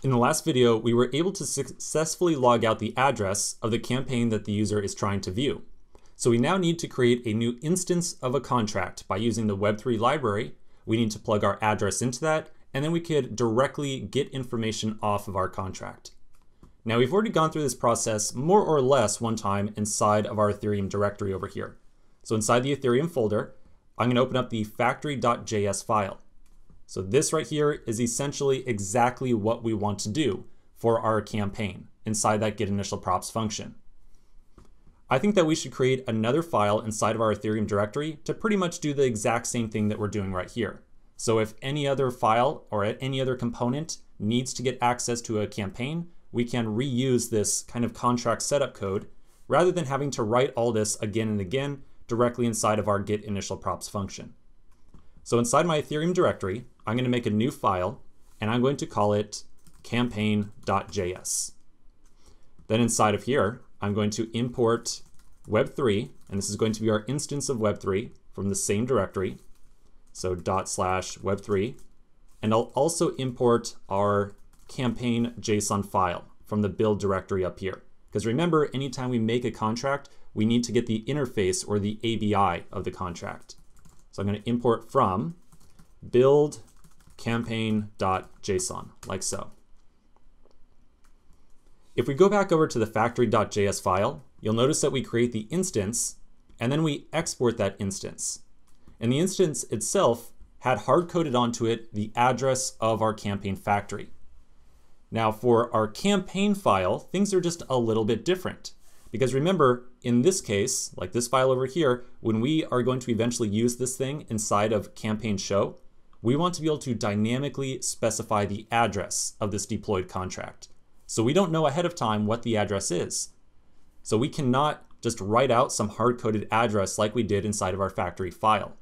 In the last video, we were able to successfully log out the address of the campaign that the user is trying to view. So we now need to create a new instance of a contract by using the Web3 library. We need to plug our address into that, and then we could directly get information off of our contract. Now we've already gone through this process more or less one time inside of our Ethereum directory over here. So inside the Ethereum folder, I'm going to open up the factory.js file. So this right here is essentially exactly what we want to do for our campaign inside that getInitialProps function. I think that we should create another file inside of our Ethereum directory to pretty much do the exact same thing that we're doing right here. So if any other file or any other component needs to get access to a campaign, we can reuse this kind of contract setup code rather than having to write all this again and again directly inside of our getInitialProps function. So inside my Ethereum directory, I'm going to make a new file and I'm going to call it campaign.js. Then inside of here, I'm going to import Web3, and this is going to be our instance of Web3 from the same directory. So /Web3. And I'll also import our campaign JSON file from the build directory up here. Because remember, anytime we make a contract, we need to get the interface or the ABI of the contract. So I'm going to import from build campaign.json, like so. If we go back over to the factory.js file, you'll notice that we create the instance and then we export that instance. And the instance itself had hard-coded onto it the address of our campaign factory. Now for our campaign file, things are just a little bit different. Because remember, in this case, like this file over here, when we are going to eventually use this thing inside of campaign show, we want to be able to dynamically specify the address of this deployed contract. So we don't know ahead of time what the address is. So we cannot just write out some hard-coded address like we did inside of our factory file.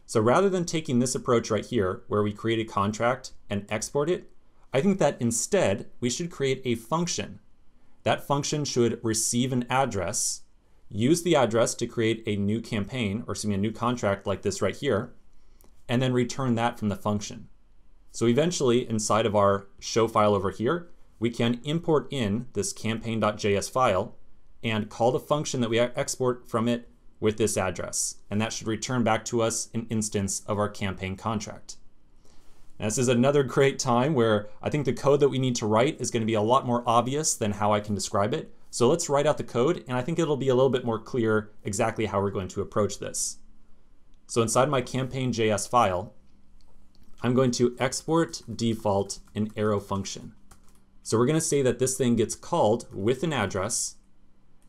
So rather than taking this approach right here, where we create a contract and export it, I think that instead we should create a function. That function should receive an address, use the address to create a new campaign, or excuse me, a new contract like this right here, and then return that from the function. So eventually inside of our show file over here, we can import in this campaign.js file and call the function that we export from it with this address. And that should return back to us an instance of our campaign contract. Now, this is another great time where I think the code that we need to write is going to be a lot more obvious than how I can describe it. So let's write out the code, and I think it'll be a little bit more clear exactly how we're going to approach this. So inside my campaign.js file, I'm going to export default an arrow function. So we're going to say that this thing gets called with an address,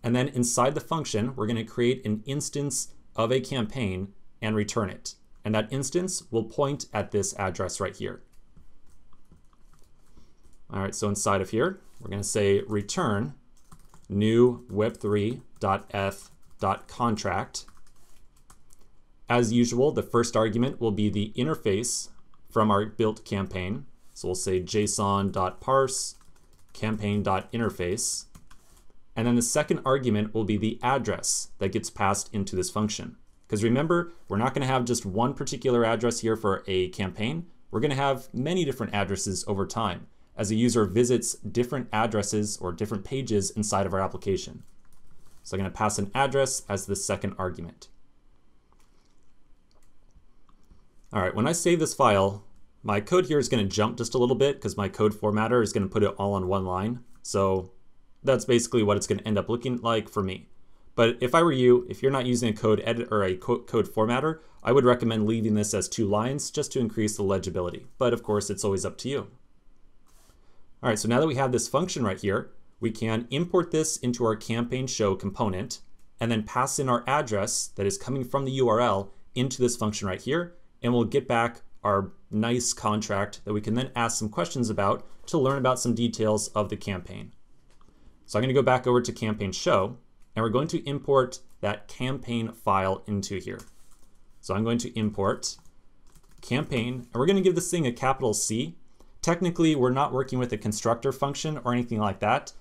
and then inside the function, we're going to create an instance of a campaign and return it. And that instance will point at this address right here. All right, so inside of here, we're going to say return new web3.f.contract. As usual, the first argument will be the interface from our built campaign. So we'll say json.parse campaign.interface. And then the second argument will be the address that gets passed into this function. Because remember, we're not going to have just one particular address here for a campaign. We're going to have many different addresses over time as a user visits different addresses or different pages inside of our application. So I'm going to pass an address as the second argument. All right, when I save this file, my code here is going to jump just a little bit because my code formatter is going to put it all on one line. So that's basically what it's going to end up looking like for me. But if I were you, if you're not using a code editor or a code formatter, I would recommend leaving this as 2 lines just to increase the legibility. But of course, it's always up to you. All right, so now that we have this function right here, we can import this into our campaign show component and then pass in our address that is coming from the URL into this function right here. And we'll get back our nice contract that we can then ask some questions about to learn about some details of the campaign. So I'm going to go back over to campaign show. And we're going to import that campaign file into here. So I'm going to import campaign, and we're going to give this thing a capital C. Technically, we're not working with a constructor function or anything like that.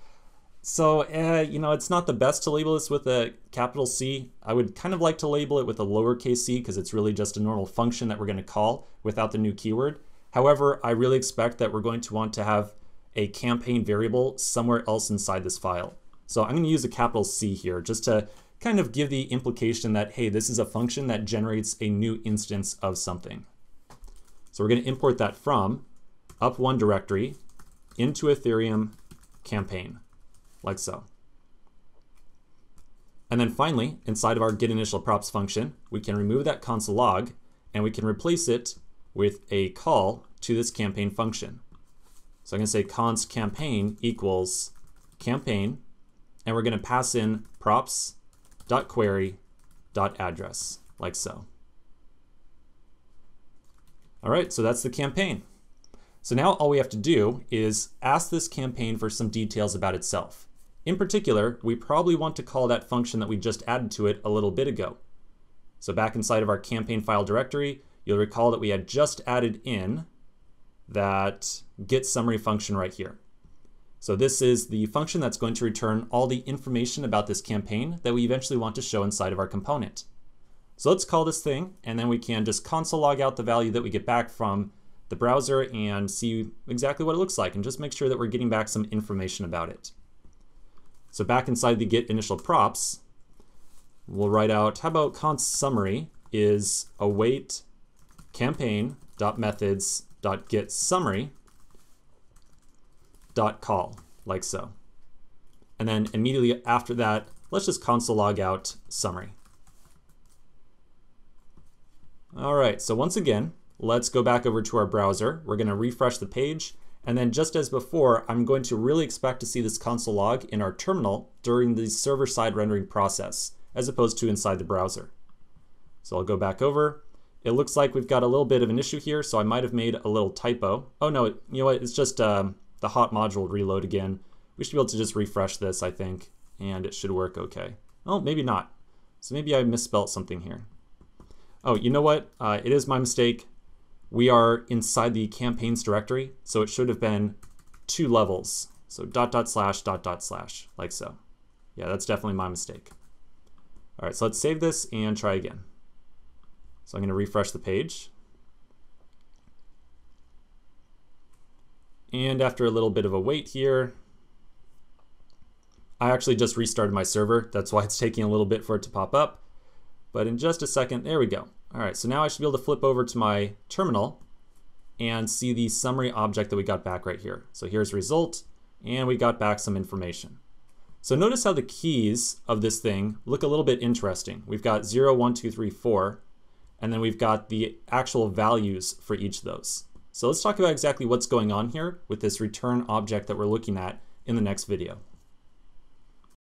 So, it's not the best to label this with a capital C. I would kind of like to label it with a lowercase c because it's really just a normal function that we're going to call without the new keyword. However, I really expect that we're going to want to have a campaign variable somewhere else inside this file. So I'm going to use a capital C here just to kind of give the implication that, hey, this is a function that generates a new instance of something. So we're going to import that from up1 directory into Ethereum campaign, like so. And then finally, inside of our getInitialProps function, we can remove that console log and we can replace it with a call to this campaign function. So I'm going to say const campaign equals campaign, and we're going to pass in props.query.address, like so. All right, so that's the campaign. So now all we have to do is ask this campaign for some details about itself. In particular, we probably want to call that function that we just added to it a little bit ago. So back inside of our campaign file directory, you'll recall that we had just added in that getSummary function right here. So this is the function that's going to return all the information about this campaign that we eventually want to show inside of our component. So let's call this thing, and then we can just console log out the value that we get back from the browser and see exactly what it looks like and just make sure that we're getting back some information about it. So back inside the getInitialProps, we'll write out, how about const summary is await campaign.methods.getSummary.call, like so. And then immediately after that, let's just console log out summary. All right, so once again, let's go back over to our browser. We're going to refresh the page. And then just as before, I'm going to really expect to see this console log in our terminal during the server-side rendering process, as opposed to inside the browser. So I'll go back over. It looks like we've got a little bit of an issue here, so I might have made a little typo. Oh no, you know what, it's just the hot module reload again. We should be able to just refresh this, I think, and it should work okay. Oh, maybe not. So maybe I misspelled something here. Oh, you know what? It is my mistake. We are inside the campaigns directory, so it should have been 2 levels. So ... like so. Yeah, that's definitely my mistake. All right, so let's save this and try again. So I'm going to refresh the page. And after a little bit of a wait here, I actually just restarted my server. That's why it's taking a little bit for it to pop up. But in just a second, there we go. All right, so now I should be able to flip over to my terminal and see the summary object that we got back right here. So here's result, and we got back some information. So notice how the keys of this thing look a little bit interesting. We've got 0, 1, 2, 3, 4, and then we've got the actual values for each of those. So let's talk about exactly what's going on here with this return object that we're looking at in the next video.